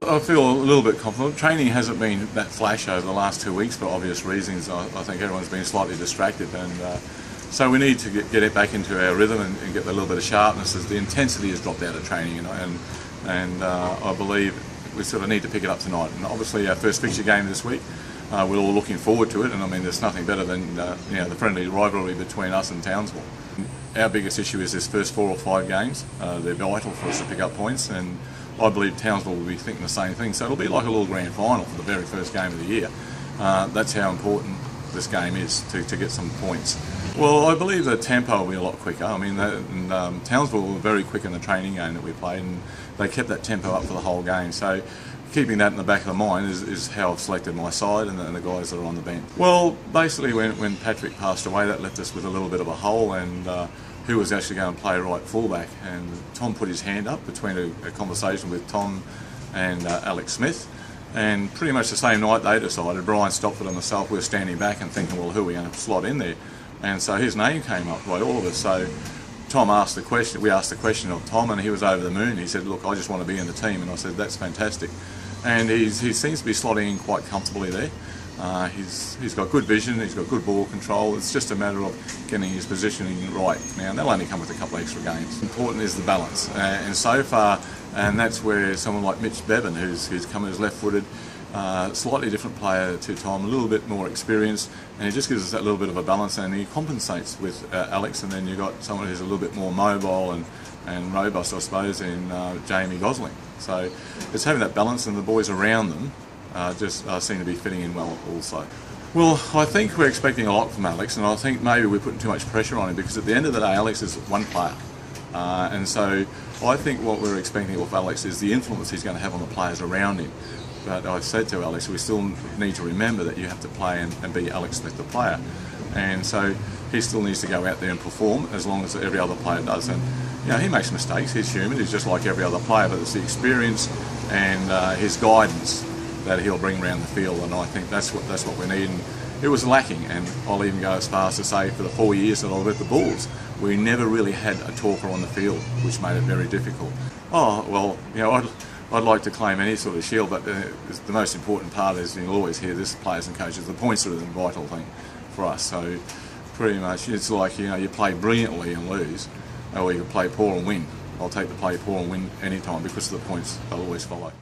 I feel a little bit confident. Training hasn't been that flash over the last 2 weeks for obvious reasons. I think everyone's been slightly distracted, and so we need to get it back into our rhythm and get a little bit of sharpness, as the intensity has dropped out of training, and I believe we sort of need to pick it up tonight. And obviously our first fixture game this week, we're all looking forward to it, and I mean there's nothing better than the friendly rivalry between us and Townsville. Our biggest issue is this first 4 or 5 games. They're vital for us to pick up points, and I believe Townsville will be thinking the same thing. So it'll be like a little grand final for the very first game of the year. That's how important this game is to get some points. Well, I believe the tempo will be a lot quicker. I mean, Townsville were very quick in the training game that we played, and they kept that tempo up for the whole game. So keeping that in the back of the mind is how I've selected my side and the guys that are on the bench. Well, basically when Patrick passed away, that left us with a little bit of a hole, and who was actually going to play right fullback. And Tom put his hand up between a conversation with Tom and Alex Smith, and pretty much the same night they decided, Brian Stopford and myself, we were standing back and thinking, well, who are we going to slot in there? And so his name came up by all of us. So Tom asked the question, we asked the question of Tom, and he was over the moon. He said, look, I just want to be in the team. And I said, that's fantastic. And he seems to be slotting in quite comfortably there. He's got good vision, he's got good ball control. It's just a matter of getting his positioning right. Now, they'll only come with a couple of extra games. Important is the balance. And so far, and that's where someone like Mitch Bevan, who's come as left-footed, slightly different player to Tom, a little bit more experienced, and he just gives us that little bit of a balance, and he compensates with Alex, and then you've got someone who's a little bit more mobile and robust, I suppose, in Jamie Gosling. So it's having that balance, and the boys around them just seem to be fitting in well also. Well, I think we're expecting a lot from Alex, and I think maybe we're putting too much pressure on him, because at the end of the day, Alex is one player. And so I think what we're expecting of Alex is the influence he's going to have on the players around him. But I said to Alex, we still need to remember that you have to play and be Alex Smith, the player. And so he still needs to go out there and perform, as long as every other player does. And he makes mistakes, he's human, he's just like every other player, but it's the experience and his guidance that he'll bring around the field, and I think that's what we need. And it was lacking, and I'll even go as far as to say, for the 4 years that I was with the Bulls, we never really had a talker on the field, which made it very difficult. Oh, well, I'd like to claim any sort of shield, but the most important part is, you'll always hear this, players and coaches, the points are the vital thing for us. So pretty much it's like, you play brilliantly and lose, or you play poor and win. I'll take the play poor and win any time, because of the points they'll always follow.